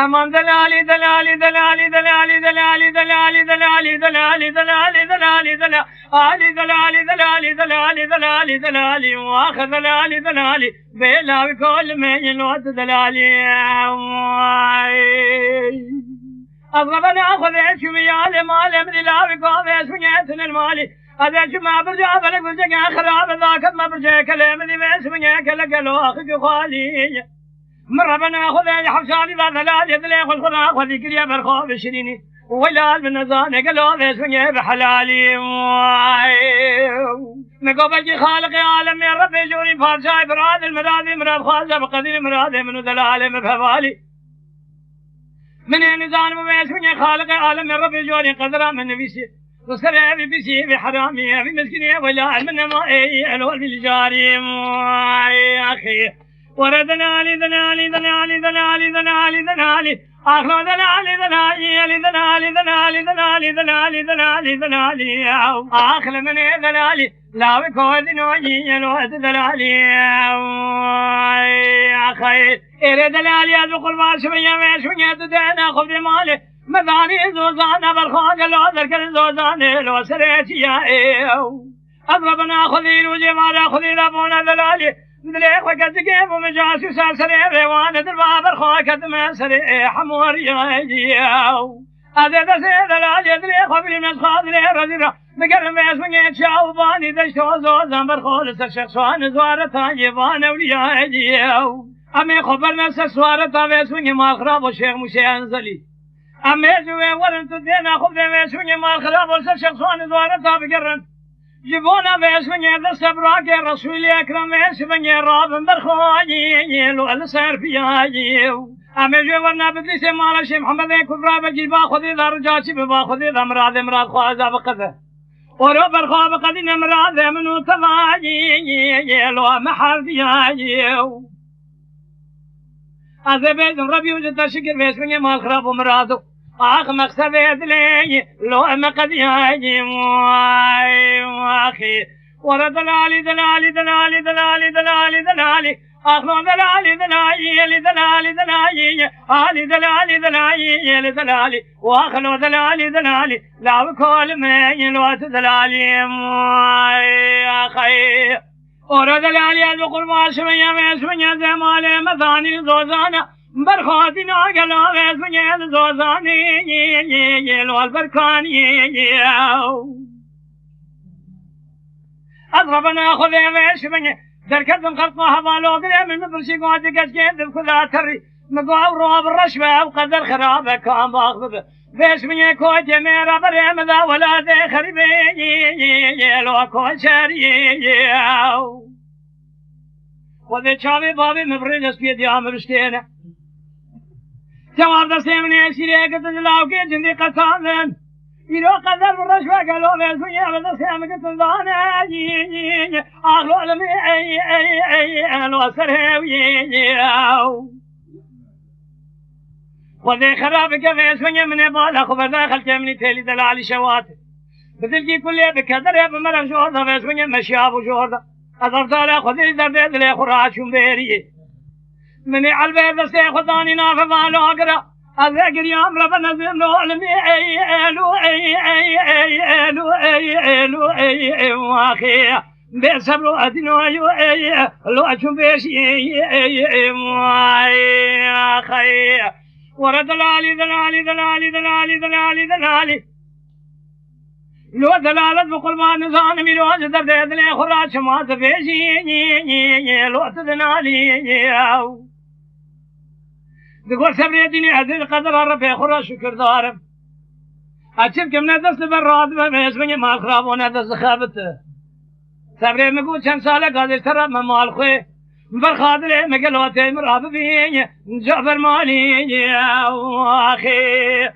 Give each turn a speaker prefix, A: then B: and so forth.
A: امان دلالي دلالي دلالي دلالي دلالي دلالي دلالي دلالي دلالي دلالي دلالي دلالي دلالي دلالي دلالي دلالي واخذ دلالي دلالي بلا بكل من يلوت دلالي اضربنا اخذ شويه مال من لا بكم سمعتنا المالي هذا ما برجع بلك برجع خراب ذاك ما برجع كلام ذي ما سمع كلك لو اخذ خالي مربنا خذ حفصاني ذا ثلاث يدلي والخنا خذ كريا برخو بشريني ويلال من نزان قالوا ذي سمع بحلالي نقبل خالق عالم يا ربي جوري فارشاي براد المراد مراد خالص بقدر مراد من دلال مفوالي من نزان وما سمع خالق عالم يا ربي جوري قدر من نبيسي وسرع ببسي بحرامي بمسكني ولا من ما الول بالجاري يا اخي وردنا لي دنالي دنالي دنالي دنالي دنالي اخلو دنالي دنالي دنالي دنالي دنالي دنالي دنالي دنالي اخل من دنالي لا بكود نوجي الوقت دنالي يا اخي اريد دنالي ادخل ما شويه تدنا خذ مالي مذاني زوزانا برخان لو ذكر زوزاني لو سريت يا اضربنا خذين وجمالا خذين ابونا دلالي دليق وكتكيف ومجاسي سرسري ريوان دربا برخان كتما سري حمور يا هذا دسي دلالي دليق وفي مسخاذ لي رزيرا بقر ميس من يتشاو باني دشتو زوزان برخان سرشخصوان زوارة يبان اولياء امي خبرنا سسوارة بيسوني ما خراب والشيخ موسى انزلي أمي جوي ورن تدينا خذ بيسوني ما الخراب ورسل شخصان زوارتها بقرن جبونا بيسوني ذا سبراك يا رسول أكرم بيسوني راب برخواني لو السير فياجي أمي جوي ورنا بدلسي مالا شي محمد كفرا بجي باخذي ذا رجاتي بباخذي ذا مراد خوازا بقذا ورو برخوا بقذي مراد منو تفاجي لو محل فياجي هذا بيت ربي وجد شكر بيسوني ما الخراب ومرادو آخ مقصد يدلي لو أمقد ياجي واخي ورا دلالي دلالي دلالي دلالي دلالي دلالي آخلو دلالي دلالي دلالي دلالي آلي دلالي دلالي دلالي واخلو دلالي دلالي لا بكل من الوقت دلالي واخي ورا دلالي أدخل ما سمية زمالي مثاني زوزانا برخاتنا قلا ويسمي زوزاني والبركاني أضربنا خذي ويشمني دركتم خلقها بالوقري من برشي قواتي كشكين ذبكذا تري مقوى رواب الرشوة وقدر خرابة كام باخذ ويشمني كوتي ميرا بريم ذا ولا ذي خريبي لو كوت شاري وذي شابي بابي مبرنس بيدي عمرشتينه جواب دسيمني شريك تجلاو كي جندي قصامن يلو قدر بالرشوة قالوا بيسوية بدسيم قتلدان أغلو علمي أي لو سرهوي وذي خرابك بيسوية من بالا خبر داخل كمني تيلي دلالي شواتي بدلقي كل بكدر بمرم شورده بيسوية مشياب وشورده أضرت على خذي زردد لي خراشم بيريه من علبة دستي خداني نافع بالو أقرأ أذكر يوم ربنا زملو علمي أي واخي بيصبرو أدنو لو أشوف بيشي واخي ورا دلالي دلالي دلالي دلالي دلالي دلالي لو دلالة بقول ما نزان ميروز دردد لي خراش ما تبيشي لو تدنالي تقول سبري ديني هذه القدر ربي خرا شكر دارم أشوف كم ندرس بالراد ما يسمعني ما خراب وندرس خابته سبري مقول كم سالة قادر ترى ما مال خوي برخادر مقلوتي مراب بيني جعفر مالي يا أخي